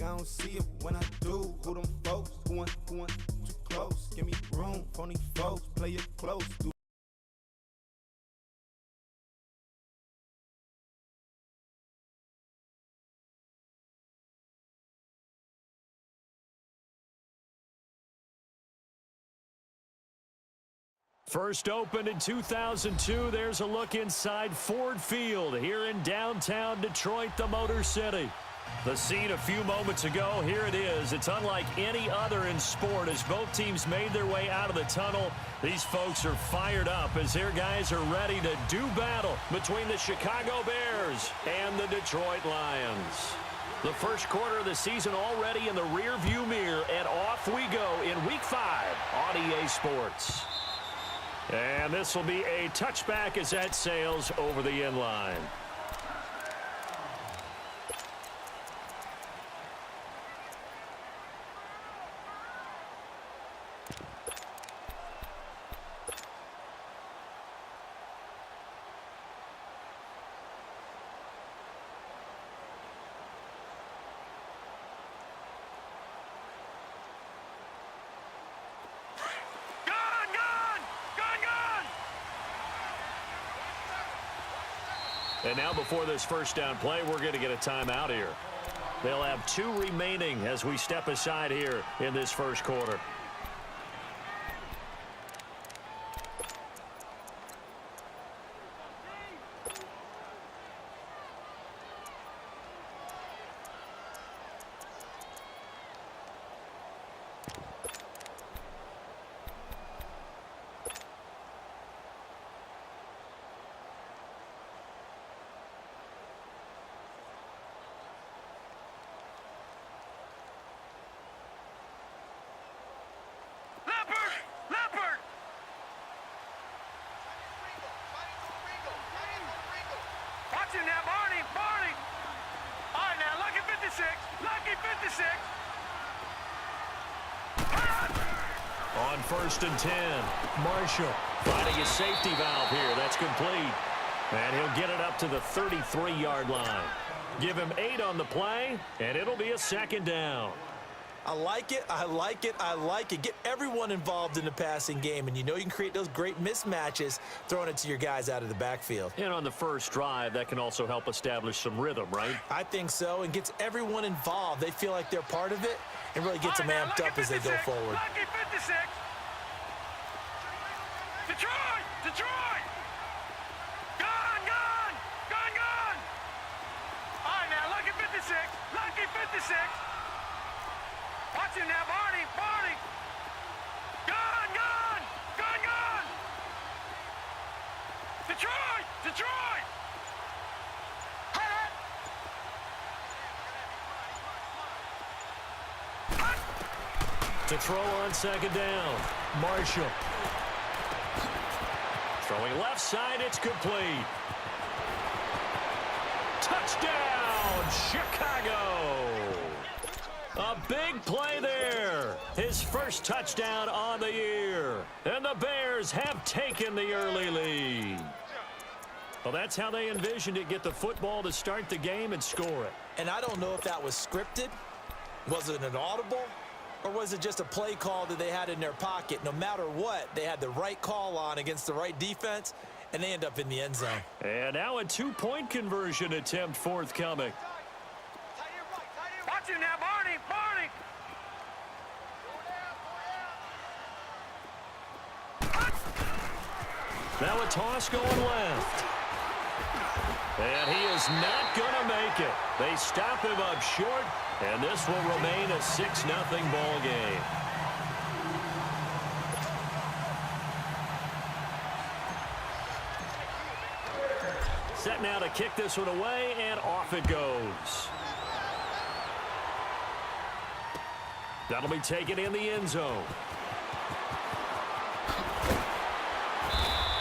I don't see it when I do. Who them folks? Who want too close? Give me room, phony folks, play it close. First opened in 2002, there's a look inside Ford Field here in downtown Detroit, the Motor City. The scene a few moments ago, here it is. It's unlike any other in sport as both teams made their way out of the tunnel. These folks are fired up as their guys are ready to do battle between the Chicago Bears and the Detroit Lions. The first quarter of the season already in the rearview mirror, and off we go in Week 5 on EA Sports. And this will be a touchback as that sails over the end line. And now before this first down play, we're going to get a timeout here. They'll have 2 remaining as we step aside here in this first quarter. On 1st and 10, Marshall finding a safety valve here. That's complete. And he'll get it up to the 33-yard line. Give him 8 on the play, and it'll be a second down. I like it, I like it, I like it. Get everyone involved in the passing game, and you know you can create those great mismatches throwing it to your guys out of the backfield. And on the first drive, that can also help establish some rhythm, right? I think so, and gets everyone involved. They feel like they're part of it, and really gets them amped up as they go forward. Lucky 56. Detroit! Detroit! Gone, gone! Gone, gone! All right, now, lucky 56. Lucky 56. Watch him now, Barney! Barney! Gone, gone! Gone, gone! Detroit! Detroit! To throw on second down, Marshall. Throwing left side, it's complete. Touchdown, Chicago! A big play there. His first touchdown on the year. And the Bears have taken the early lead. Well, that's how they envisioned it. Get the football to start the game and score it. And I don't know if that was scripted. Was it an audible? Or was it just a play call that they had in their pocket? No matter what, they had the right call on against the right defense, and they end up in the end zone. And now a 2-point conversion attempt forthcoming. Watch him now, Barney! Barney! Now a toss going left. And he is not going to make it. They stop him up short, and this will remain a 6-0 ball game. Set now to kick this one away, and off it goes. That'll be taken in the end zone.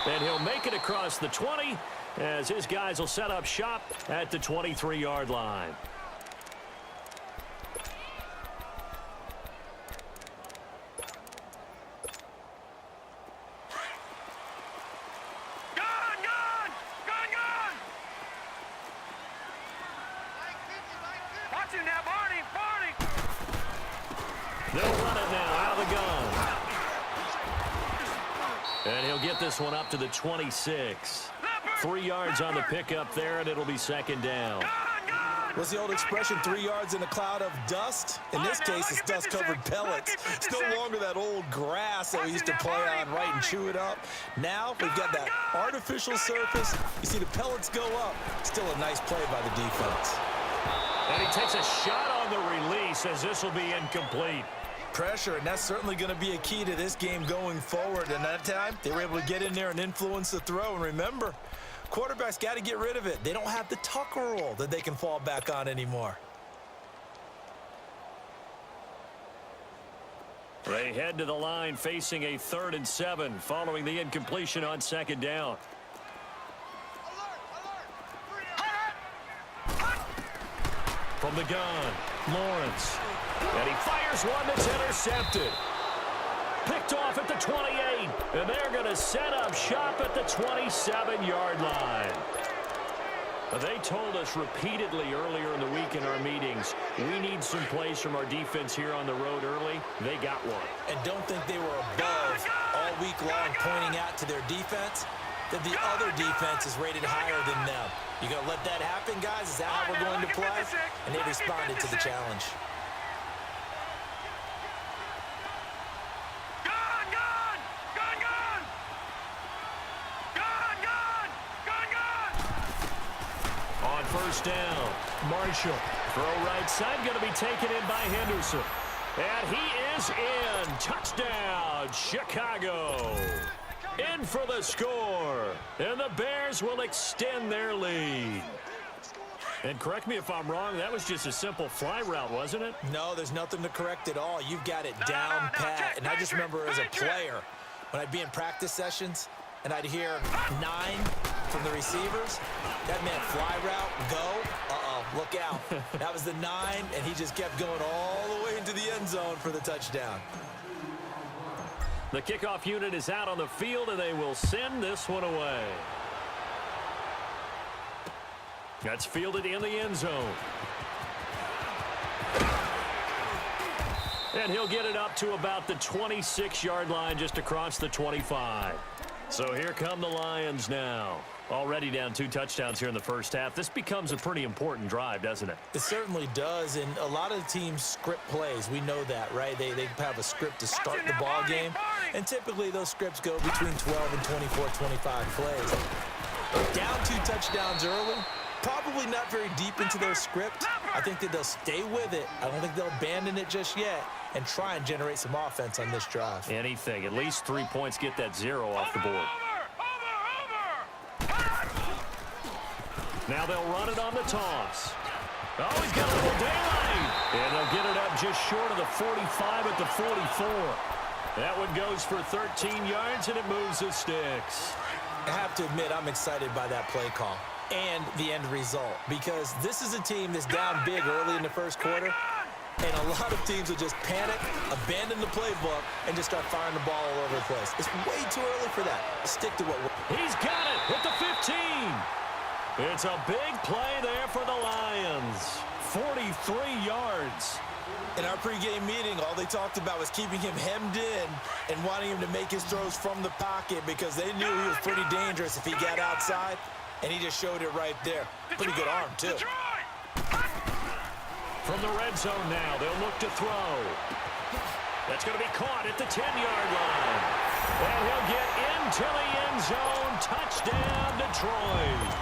And he'll make it across the 20 as his guys will set up shop at the 23-yard line. Gone, gone! Gone, gone! Watch him now, Barney! Barney! They'll run it now out of the gun. And he'll get this one up to the 26. 3 yards on the pickup there, and it'll be second down. What's the old expression, 3 yards in a cloud of dust? In this case, it's dust-covered pellets. It's no longer that old grass that we used to play on, right, and chew it up. Now we've got that artificial surface. You see the pellets go up. Still a nice play by the defense. And he takes a shot on the release as this will be incomplete. Pressure, and that's certainly going to be a key to this game going forward. And that time, they were able to get in there and influence the throw. And remember, quarterbacks got to get rid of it. They don't have the Tucker rule that they can fall back on anymore. They head to the line facing a 3rd and 7 following the incompletion on second down. From the gun, Lawrence. And he fires one that's intercepted. Picked off at the 28. And they're going to set up shop at the 27-yard line. They told us repeatedly earlier in the week in our meetings, we need some plays from our defense here on the road early. They got one. And don't think they were above all week long pointing out to their defense that the other defense is rated higher than them. You going to let that happen, guys? Is that how we're going to play? And they responded to the challenge. On first down, Marshall. Throw right side, going to be taken in by Henderson. And he is in. Touchdown, Chicago. In for the score. And the Bears will extend their lead. And correct me if I'm wrong, that was just a simple fly route, wasn't it? No, there's nothing to correct at all. You've got it down pat. And I just remember as a player, when I'd be in practice sessions, and I'd hear 9 from the receivers, that meant fly route, go, look out. That was the 9, and he just kept going all the way into the end zone for the touchdown. The kickoff unit is out on the field, and they will send this one away. That's fielded in the end zone. And he'll get it up to about the 26-yard line, just across the 25. So here come the Lions now. Already down 2 touchdowns here in the first half. This becomes a pretty important drive, doesn't it? It certainly does, and a lot of the teams script plays. We know that, right? They have a script to start the ball game, and typically those scripts go between 12 and 24, 25 plays. Down 2 touchdowns early, probably not very deep into their script. I think that they'll stay with it. I don't think they'll abandon it just yet and try and generate some offense on this drive. Anything. At least 3 points, get that 0 off the board. Now they'll run it on the toss. Oh, he's got a little daylight. And they'll get it up just short of the 45 at the 44. That one goes for 13 yards, and it moves the sticks. I have to admit, I'm excited by that play call and the end result, because this is a team that's down big early in the first quarter, and a lot of teams will just panic, abandon the playbook, and just start firing the ball all over the place. It's way too early for that. Stick to what we're... He's got it at the 15. It's a big play there for the Lions. 43 yards. In our pregame meeting, all they talked about was keeping him hemmed in and wanting him to make his throws from the pocket, because they knew he was pretty dangerous if he got outside, and he just showed it right there. Pretty good arm, too. From the red zone now, they'll look to throw. That's going to be caught at the 10-yard line. And he'll get into the end zone. Touchdown, Detroit.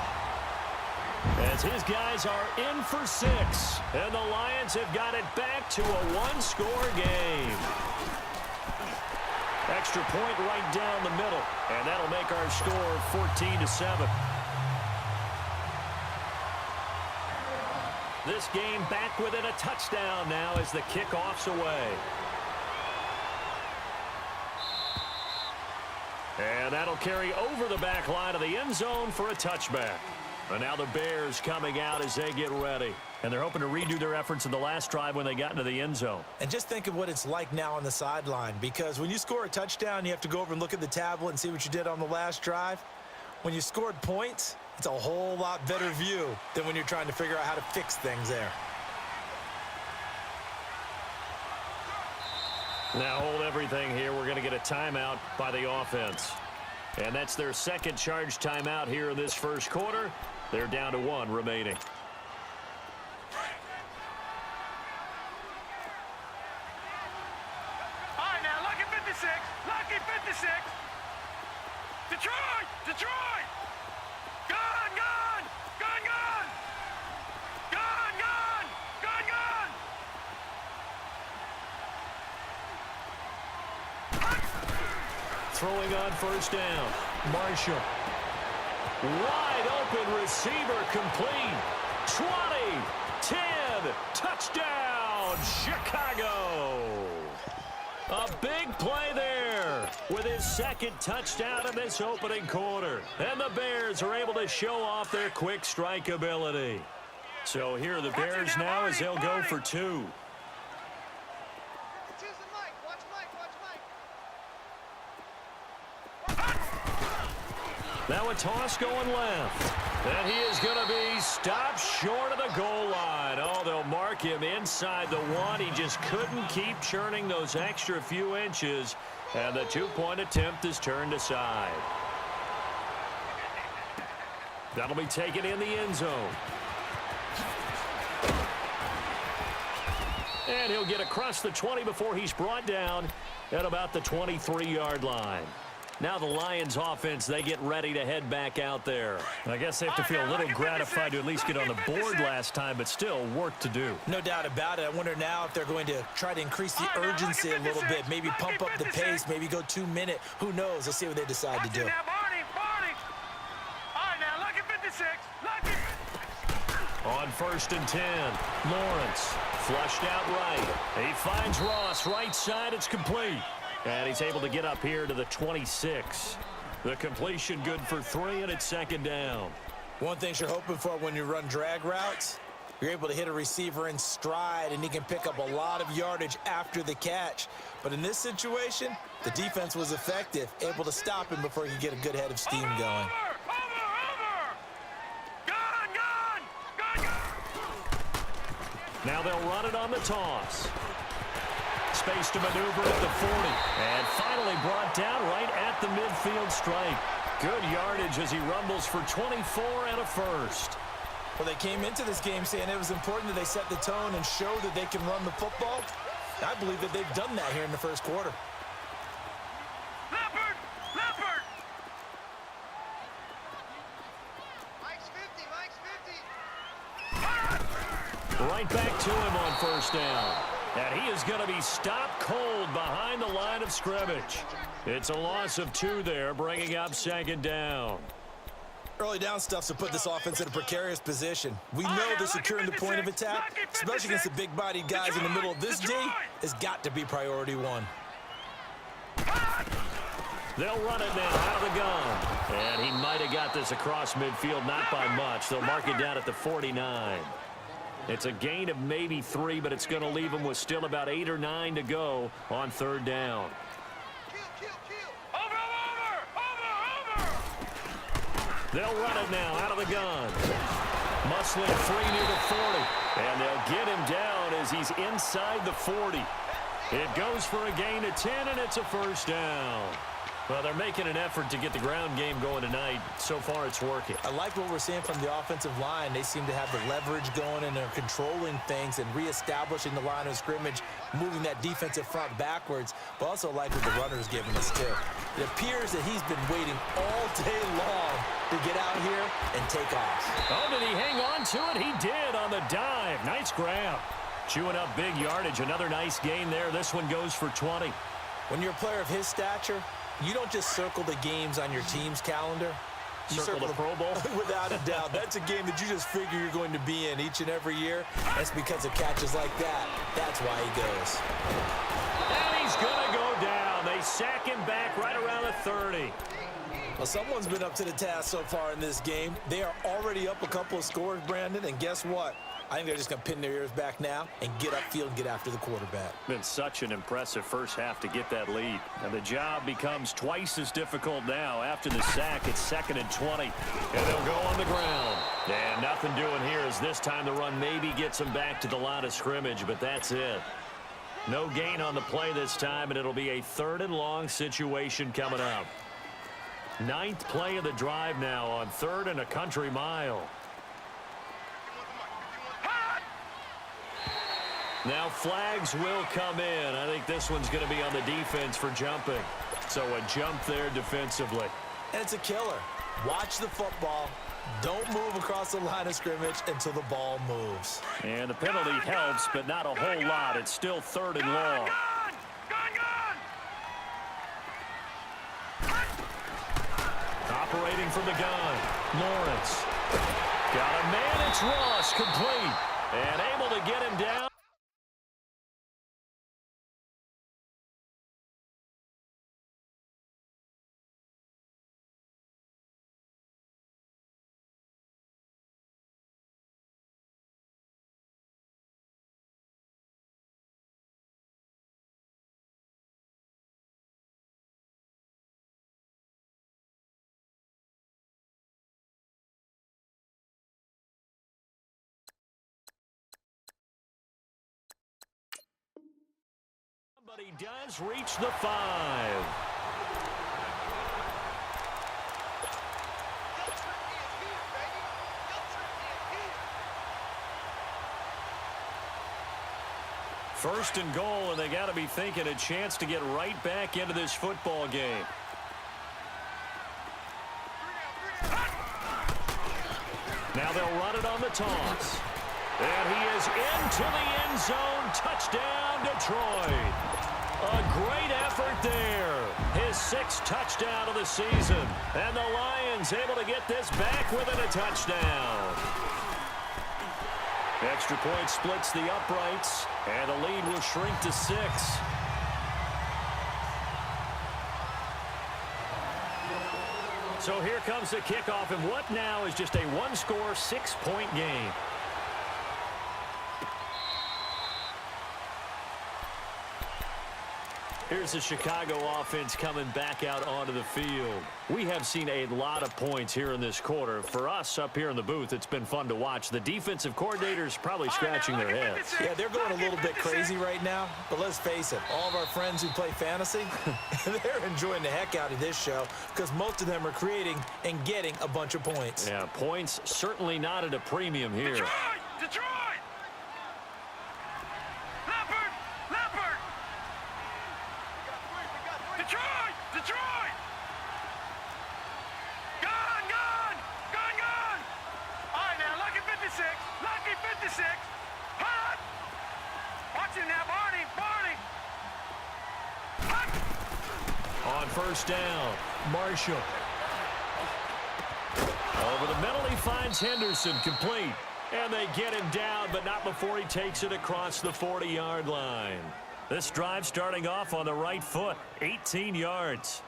As his guys are in for 6. And the Lions have got it back to a 1-score game. Extra point right down the middle. And that'll make our score 14-7. This game back within a touchdown now as the kickoff's away. And that'll carry over the back line of the end zone for a touchback. And now the Bears coming out as they get ready. And they're hoping to redo their efforts in the last drive when they got into the end zone. And just think of what it's like now on the sideline, because when you score a touchdown, you have to go over and look at the tablet and see what you did on the last drive. When you scored points, it's a whole lot better view than when you're trying to figure out how to fix things there. Now hold everything here. We're going to get a timeout by the offense. And that's their second charge timeout here in this first quarter. They're down to 1 remaining. All right, now, lucky 56. Lucky 56. Detroit! Detroit! Gun, gun! Gun, gun! Gun, gun! Gun, gun! Throwing on first down. Marshall. Wide open receiver complete. 20, 10, touchdown, Chicago. A big play there with his second touchdown in this opening quarter. And the Bears are able to show off their quick strike ability. So here are the Bears now as they'll go for 2. Now a toss going left. And he is going to be stopped short of the goal line. Oh, they'll mark him inside the 1. He just couldn't keep churning those extra few inches. And the 2-point attempt is turned aside. That'll be taken in the end zone. And he'll get across the 20 before he's brought down at about the 23-yard line. Now the Lions offense, they get ready to head back out there. I guess they have to feel a little gratified to at least get on the board last time, but still work to do. No doubt about it. I wonder now if they're going to try to increase the urgency a little bit. Maybe pump up the pace. Maybe go 2 minute. Who knows? Let's see what they decide to do. All right, now, lucky 56. Lucky. On first and 10, Lawrence flushed out right. He finds Ross right side. It's complete. And he's able to get up here to the 26. The completion good for 3, and it's second down. One thing you're hoping for when you run drag routes, you're able to hit a receiver in stride, and he can pick up a lot of yardage after the catch. But in this situation, the defense was effective, able to stop him before he could get a good head of steam going. Now they'll run it on the toss. Space to maneuver at the 40. And finally brought down right at the midfield stripe. Good yardage as he rumbles for 24 and a first. Well, they came into this game saying it was important that they set the tone and show that they can run the football. I believe that they've done that here in the first quarter. Leopard! Leopard! Mike's 50. Right back to him on first down. And he is going to be stopped cold behind the line of scrimmage. It's a loss of 2 there, bringing up second down. Early down stuff to put this offense in a precarious position. We know they're securing the point of attack, especially against the big-bodied guys in the middle of this D, has got to be priority 1. They'll run it now out of the gun. And he might have got this across midfield, not by much. They'll mark it down at the 49. It's a gain of maybe 3, but it's going to leave them with still about 8 or 9 to go on third down. Over! They'll run it now out of the gun. Musling free near the 40. And they'll get him down as he's inside the 40. It goes for a gain of 10, and it's a first down. Well, they're making an effort to get the ground game going tonight. So far, it's working. I like what we're seeing from the offensive line. They seem to have the leverage going, and they're controlling things and reestablishing the line of scrimmage, moving that defensive front backwards, but also like what the runner's giving us, too. It appears that he's been waiting all day long to get out here and take off. Oh, did he hang on to it? He did on the dive. Nice grab. Chewing up big yardage. Another nice gain there. This one goes for 20. When you're a player of his stature, you don't just circle the games on your team's calendar. You circle the Pro Bowl? Without a doubt. That's a game that you just figure you're going to be in each and every year. That's because of catches like that. That's why he goes. And he's going to go down. They sack him back right around the 30. Well, someone's been up to the task so far in this game. They are already up a couple of scores, Brandon, and guess what? I think they're just going to pin their ears back now and get upfield and get after the quarterback. Been such an impressive first half to get that lead. And the job becomes twice as difficult now. After the sack, it's 2nd and 20. And they'll go on the ground. And nothing doing here as this time the run maybe gets them back to the line of scrimmage, but that's it. No gain on the play this time, and it'll be a 3rd and long situation coming up. 9th play of the drive now on 3rd and a country mile. Now flags will come in. I think this one's going to be on the defense for jumping. So a jump there defensively. And it's a killer. Watch the football. Don't move across the line of scrimmage until the ball moves. And the penalty helps, but not a whole lot. It's still 3rd and long. Operating from the gun, Lawrence. Got a man, it's Ross, complete. And able to get him down. But he does reach the 5. First and goal, and they got to be thinking a chance to get right back into this football game. Now they'll run it on the toss. And he is into the end zone. Touchdown, Detroit. A great effort there. His 6th touchdown of the season. And the Lions able to get this back within a touchdown. Extra point splits the uprights, and the lead will shrink to 6. So here comes the kickoff, and what now is just a 1-score, 6-point game. Here's the Chicago offense coming back out onto the field. We have seen a lot of points here in this quarter. For us up here in the booth, it's been fun to watch. The defensive coordinators probably scratching their heads. Yeah, they're going a little bit crazy right now, but let's face it, all of our friends who play fantasy, they're enjoying the heck out of this show because most of them are creating and getting a bunch of points. Yeah, points certainly not at a premium here. Detroit! Detroit! Detroit! Detroit! Gone! Gone! Gone! Gone! All right, now, lucky 56. Lucky 56. Hot! Watch it now, Barney. Barney. Hot! On first down, Marshall. Over the middle, he finds Henderson, complete. And they get him down, but not before he takes it across the 40-yard line. This drive starting off on the right foot, 18 yards.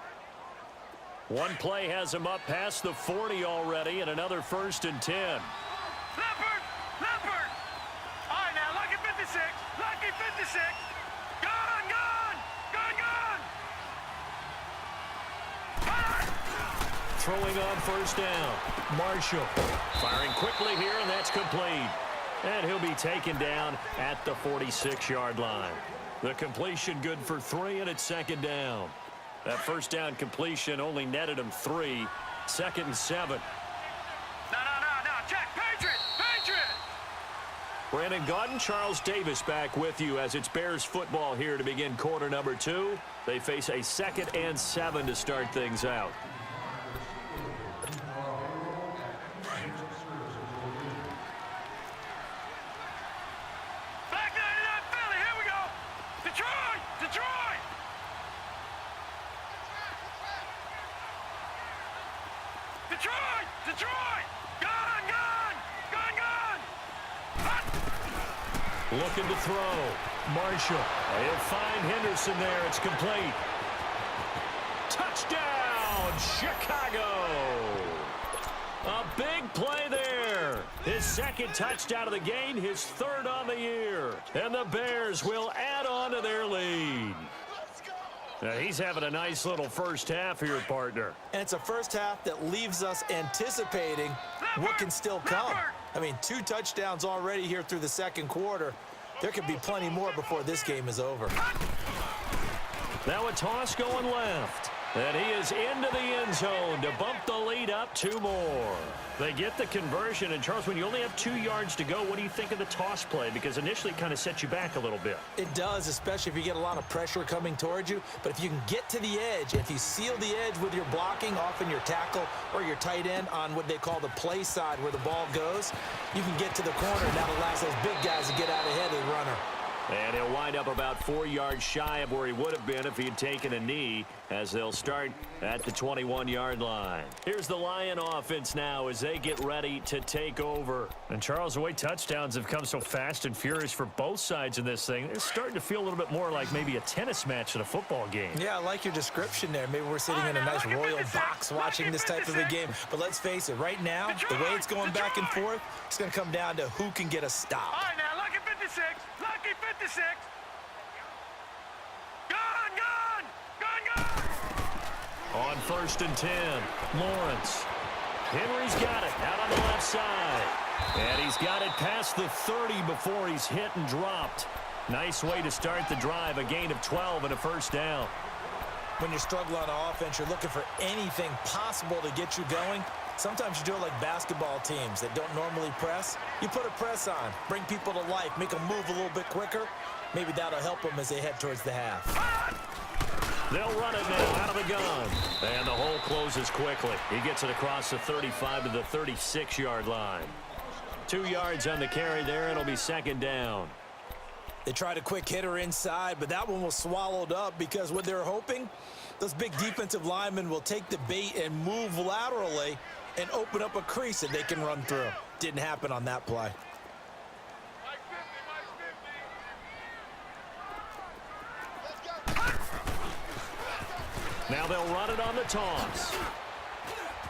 One play has him up past the 40 already, and another 1st and 10. Leopard! Leopard! All right, now, lucky 56. Lucky 56. Gone! Gone! Gone! Gone! Hot! Throwing on first down, Marshall. Firing quickly here, and that's complete. And he'll be taken down at the 46-yard line. The completion good for 3, and it's 2nd down. That first down completion only netted him 3. 2nd and 7. No, check. Patriot! Patriot! Brandon Gaudin, Charles Davis back with you as it's Bears football here to begin quarter number 2. They face a 2nd and 7 to start things out. Detroit! Detroit! Detroit! Gone! Gone! Gone! Gone! Hot! Looking to throw. Marshall. He'll find Henderson there. It's complete. Touchdown, Chicago! A big play there. His 2nd touchdown of the game, his 3rd on the year. And the Bears will add on to their lead. Now, he's having a nice little first half here, partner. And it's a first half that leaves us anticipating what can still come. I mean, 2 touchdowns already here through the 2nd quarter. There could be plenty more before this game is over. Now a toss going left. And he is into the end zone to bump the lead up 2 more. They get the conversion. And, Charles, when you only have 2 yards to go, what do you think of the toss play? Because initially it kind of sets you back a little bit. It does, especially if you get a lot of pressure coming towards you. But if you can get to the edge, if you seal the edge with your blocking, often your tackle or your tight end on what they call the play side where the ball goes, you can get to the corner, and that allows those big guys to get out ahead of the runner. And he'll wind up about 4 yards shy of where he would have been if he had taken a knee, as they'll start at the 21-yard line. Here's the Lion offense now as they get ready to take over. And, Charles, the way touchdowns have come so fast and furious for both sides in this thing, it's starting to feel a little bit more like maybe a tennis match in a football game. Yeah, I like your description there. Maybe we're sitting in a nice royal box watching this type of a game. But let's face it, right now, the way it's going back and forth, it's going to come down to who can get a stop. All right, now, lucky 56. Lucky 56. Gun. On 1st and 10, Lawrence. Henry's got it out on the left side. And he's got it past the 30 before he's hit and dropped. Nice way to start the drive, a gain of 12 and a first down. When you're struggling on offense, you're looking for anything possible to get you going. Sometimes you do it like basketball teams that don't normally press. You put a press on, bring people to life, make them move a little bit quicker. Maybe that'll help them as they head towards the half. They'll run it now out of the gun. And the hole closes quickly. He gets it across the 35 to the 36-yard line. 2 yards on the carry there. It'll be second down. They tried a quick hitter inside, but that one was swallowed up because what they're hoping, those big defensive linemen will take the bait and move laterally and open up a crease that they can run through. Didn't happen on that play. Now they'll run it on the toss.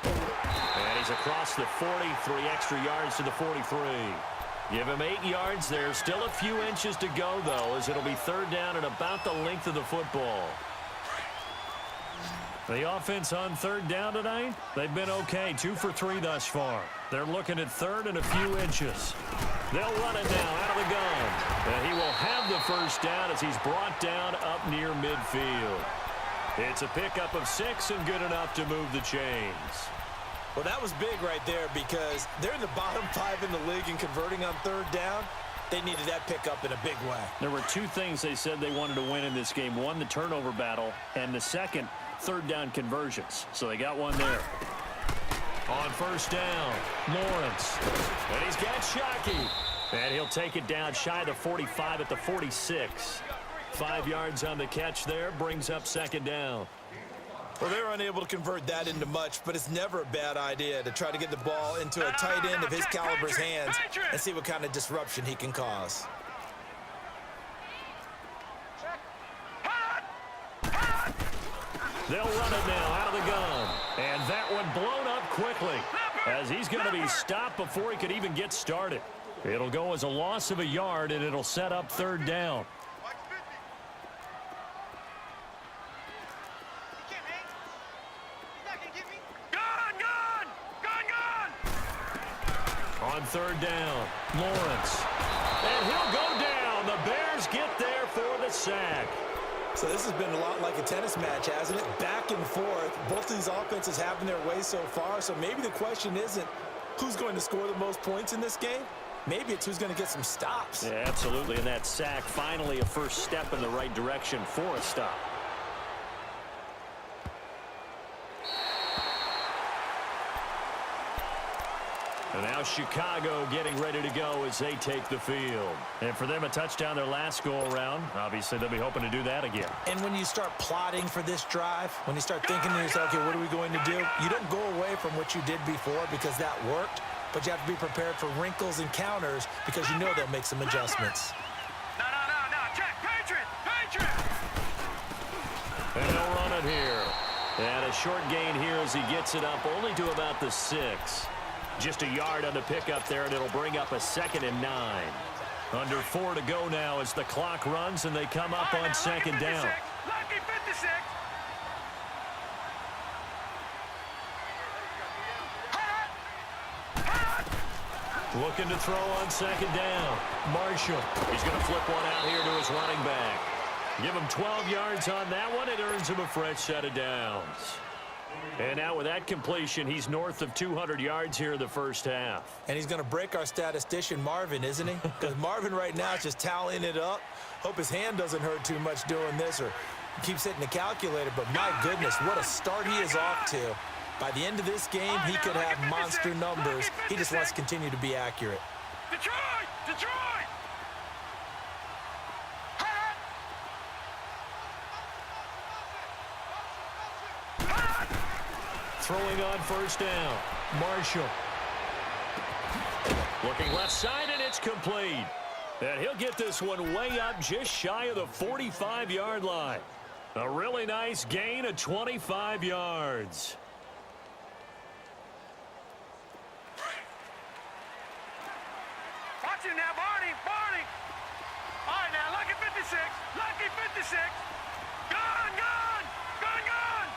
And he's across the 40, 3 extra yards to the 43. Give him 8 yards there. Still a few inches to go, though, as it'll be third down and about the length of the football. The offense on third down tonight, they've been okay. 2 for 3 thus far. They're looking at third and a few inches. They'll run it now out of the gun. And he will have the first down as he's brought down up near midfield. It's a pickup of 6 and good enough to move the chains. Well, that was big right there because they're in the bottom 5 in the league in converting on third down. They needed that pickup in a big way. There were 2 things they said they wanted to win in this game. One, the turnover battle, and the second, third down conversions. So they got one there. On first down, Lawrence. And he's got Shockey. And he'll take it down shy of the 45 at the 46. 5 yards on the catch there, brings up second down. Well, they're unable to convert that into much, but it's never a bad idea to try to get the ball into a tight end of his caliber's hands and see what kind of disruption he can cause. They'll run it now out of the gun. And that one blown up quickly as he's going to be stopped before he could even get started. It'll go as a loss of a yard, and it'll set up third down. On third down, Lawrence. And he'll go down. The Bears get there for the sack. So this has been a lot like a tennis match, hasn't it? Back and forth. Both of these offenses having their way so far. So maybe the question isn't who's going to score the most points in this game. Maybe it's who's going to get some stops. Yeah, absolutely. And that sack, finally a first step in the right direction for a stop. And now Chicago getting ready to go as they take the field. And for them, a touchdown their last go-around. Obviously, they'll be hoping to do that again. And when you start plotting for this drive, when you start thinking to yourself, okay, what are we going to do? You don't go away from what you did before because that worked, but you have to be prepared for wrinkles and counters because you know they'll make some adjustments. No. Check. Patriot. And they'll run it here. And a short gain here as he gets it up only to about the 6. Just a yard on the pickup there, and it'll bring up a 2nd and 9. Under 4 to go now as the clock runs, and they come up on second down. Lucky 56. Looking to throw on second down. Marshall. He's going to flip one out here to his running back. Give him 12 yards on that one. It earns him a fresh set of downs. And now with that completion, he's north of 200 yards here in the first half. And he's going to break our statistician Marvin, isn't he? Because Marvin right now is just tallying it up. Hope his hand doesn't hurt too much doing this or keeps hitting the calculator. But my goodness, what a start he is off to. By the end of this game, he could have monster numbers. He just wants to continue to be accurate. Detroit! Detroit! Throwing on first down. Marshall. Looking left side, and it's complete. And he'll get this one way up just shy of the 45-yard line. A really nice gain of 25 yards. Watch him now, Barney! Barney! All right, now, lucky 56! Lucky 56! Gone! Gone! Gone! Gone!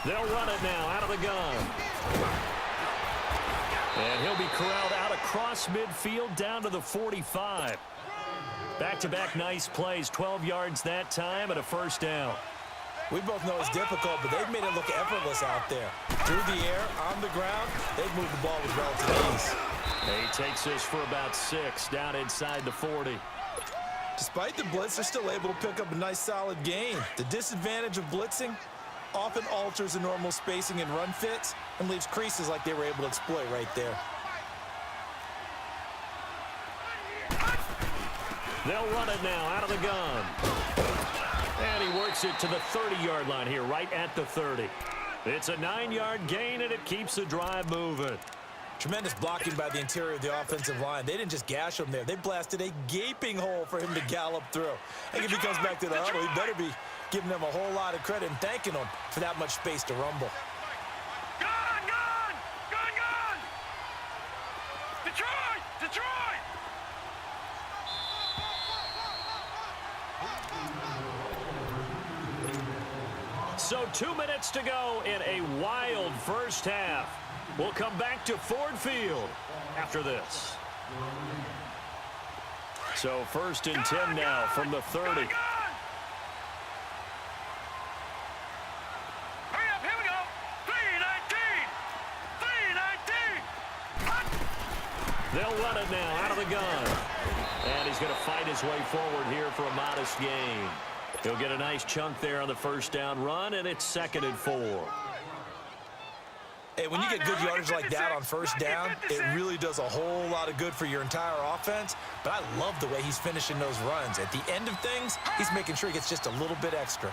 They'll run it now out of the gun. And he'll be corralled out across midfield down to the 45. Back-to-back nice plays, 12 yards that time and a first down. We both know it's difficult, but they've made it look effortless out there. Through the air, on the ground, they've moved the ball with relative ease. He takes this for about 6 down inside the 40. Despite the blitz, they're still able to pick up a nice solid gain. The disadvantage of blitzing often alters the normal spacing and run fits and leaves creases like they were able to exploit right there. They'll run it now out of the gun. And he works it to the 30-yard line here, right at the 30. It's a 9-yard gain, and it keeps the drive moving. Tremendous blocking by the interior of the offensive line. They didn't just gash him there. They blasted a gaping hole for him to gallop through. I think if he comes back to the huddle, he better be giving them a whole lot of credit and thanking them for that much space to rumble. Gone! Gone! Gone! Gone! Detroit! Detroit! So 2 minutes to go in a wild first half. We'll come back to Ford Field after this. So 1st and 10 now from the 30. Hurry up, here we go. 3:19. 3:19. They'll run it now out of the gun. And he's going to fight his way forward here for a modest gain. He'll get a nice chunk there on the first down run, and it's 2nd and 4. Hey, when you get good yardage like that on first down, it really does a whole lot of good for your entire offense. But I love the way he's finishing those runs. At the end of things, he's making sure he gets just a little bit extra.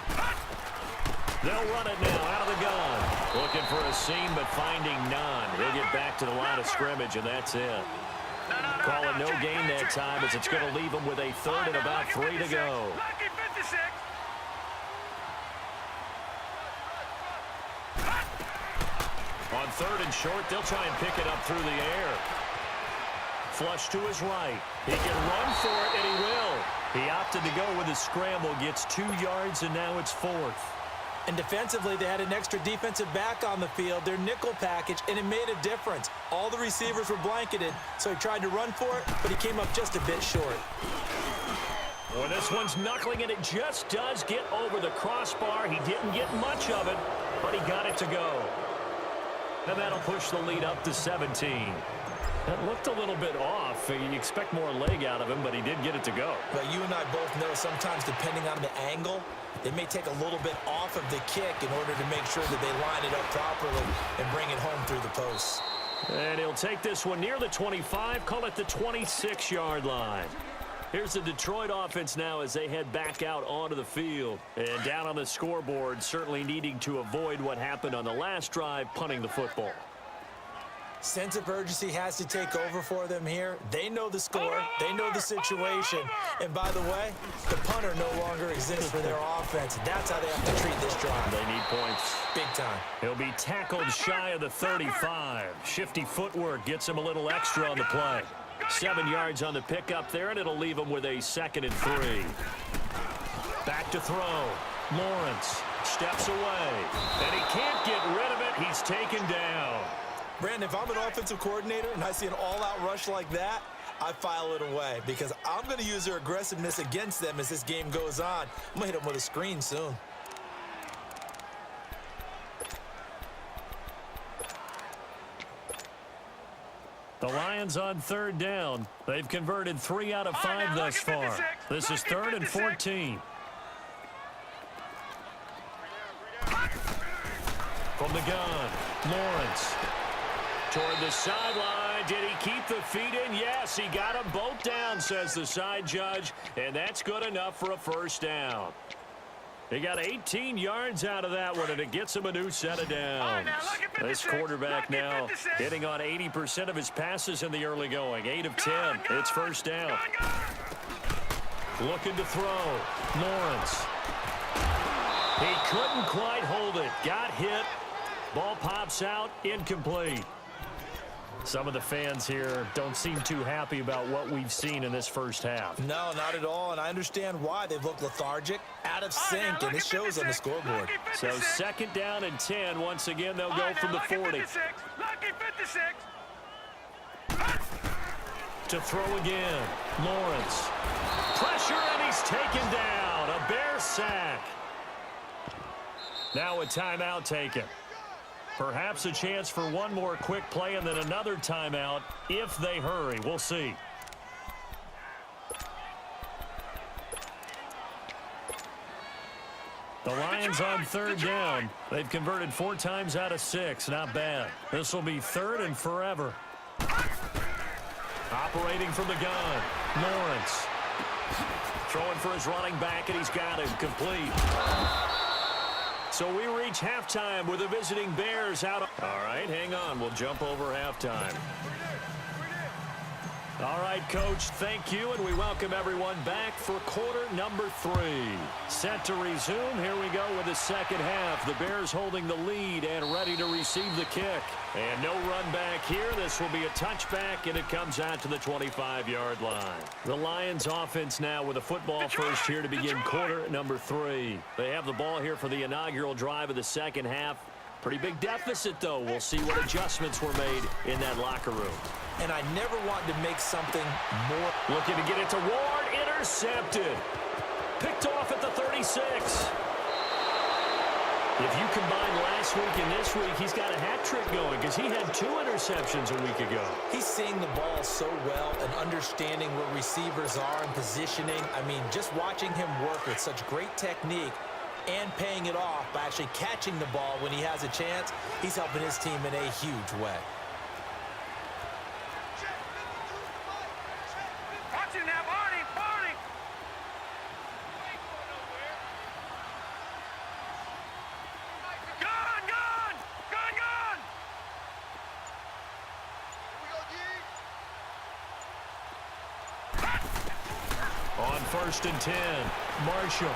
They'll run it now out of the gun. Looking for a seam, but finding none. He'll get back to the line of scrimmage, and that's it. Calling no gain that time as it's going to leave him with a 3rd and about 3 to go. Lucky 56. On 3rd and short, they'll try and pick it up through the air. Flush to his right. He can run for it, and he will. He opted to go with a scramble, gets 2 yards, and now it's 4th. And defensively, they had an extra defensive back on the field, their nickel package, and it made a difference. All the receivers were blanketed, so he tried to run for it, but he came up just a bit short. Well, this one's knuckling, and it just does get over the crossbar. He didn't get much of it, but he got it to go. And that'll push the lead up to 17. That looked a little bit off. You expect more leg out of him, but he did get it to go. But you and I both know sometimes depending on the angle, they may take a little bit off of the kick in order to make sure that they line it up properly and bring it home through the posts. And he'll take this one near the 25, call it the 26-yard line. Here's the Detroit offense now as they head back out onto the field. And down on the scoreboard, certainly needing to avoid what happened on the last drive, punting the football. Sense of urgency has to take over for them here. They know the score. They know the situation. And by the way, the punter no longer exists for their offense. That's how they have to treat this drive. They need points. Big time. He'll be tackled shy of the 35. Shifty footwork gets him a little extra on the play. 7 yards on the pickup there, and it'll leave him with a 2nd and 3. Back to throw. Lawrence steps away, and he can't get rid of it. He's taken down. Brandon, if I'm an offensive coordinator and I see an all-out rush like that, I file it away because I'm going to use their aggressiveness against them as this game goes on. I'm going to hit them with a screen soon. The Lions on third down. They've converted 3 out of 5 thus far. This is 3rd and 14. From the gun, Lawrence. Toward the sideline. Did he keep the feet in? Yes, he got them both down, says the side judge. And that's good enough for a first down. He got 18 yards out of that one, and it gets him a new set of downs. This quarterback now hitting on 80% of his passes in the early going. 8 of 10. It's first down. Looking to throw. Lawrence. He couldn't quite hold it. Got hit. Ball pops out. Incomplete. Some of the fans here don't seem too happy about what we've seen in this first half. No, not at all, and I understand why. They've looked lethargic, out of sync, and it shows on the scoreboard. So 2nd down and 10. Once again, they'll go from the 40. Lucky 56. To throw again. Lawrence. Pressure, and he's taken down. A Bear sack. Now a timeout taken. Perhaps a chance for one more quick play and then another timeout if they hurry. We'll see. The Lions on third down. They've converted 4 times out of 6. Not bad. This will be 3rd and forever. Operating from the gun. Lawrence. Throwing for his running back, and he's got him complete. So we reach halftime with the visiting Bears out. All right, hang on. We'll jump over halftime. All right, Coach, thank you, and we welcome everyone back for quarter number 3. Set to resume. Here we go with the second half. The Bears holding the lead and ready to receive the kick. And no run back here. This will be a touchback, and it comes out to the 25-yard line. The Lions offense now with a football first here to begin quarter number 3. They have the ball here for the inaugural drive of the second half. Pretty big deficit, though. We'll see what adjustments were made in that locker room. And I never wanted to make something more. Looking to get it to Ward. Intercepted. Picked off at the 36. If you combine last week and this week, he's got a hat trick going because he had 2 interceptions a week ago. He's seeing the ball so well and understanding where receivers are and positioning. I mean, just watching him work with such great technique and paying it off by actually catching the ball when he has a chance, he's helping his team in a huge way. Watch him now, Barney. Gun. On 1st and 10, Marshall.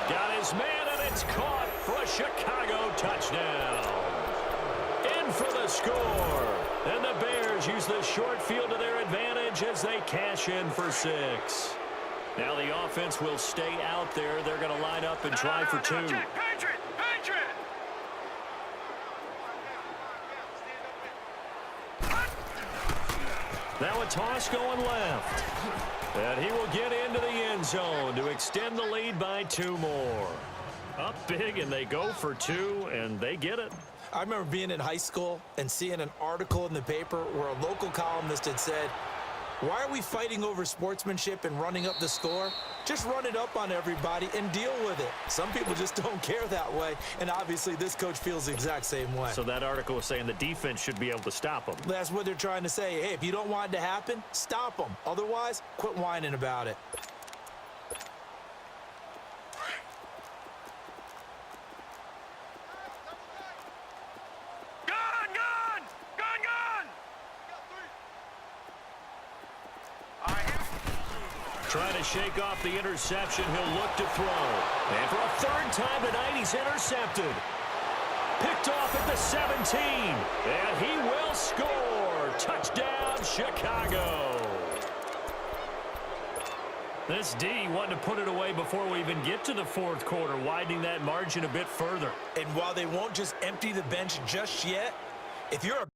Got his man, and it's caught for a Chicago touchdown. In for the score. And the Bears use the short field to their advantage as they cash in for 6. Now the offense will stay out there. They're going to line up and try for 2. Patriot. Now a toss going left. And he will get into the end zone to extend the lead by 2 more. Up big, and they go for 2, and they get it. I remember being in high school and seeing an article in the paper where a local columnist had said, "Why are we fighting over sportsmanship and running up the score? Just run it up on everybody and deal with it." Some people just don't care that way, and obviously this coach feels the exact same way. So that article was saying the defense should be able to stop them. That's what they're trying to say. Hey, if you don't want it to happen, stop them. Otherwise, quit whining about it. Trying to shake off the interception. He'll look to throw. And for a 3rd time tonight, he's intercepted. Picked off at the 17. And he will score. Touchdown, Chicago. This D wanting to put it away before we even get to the 4th quarter, widening that margin a bit further. And while they won't just empty the bench just yet, If you're a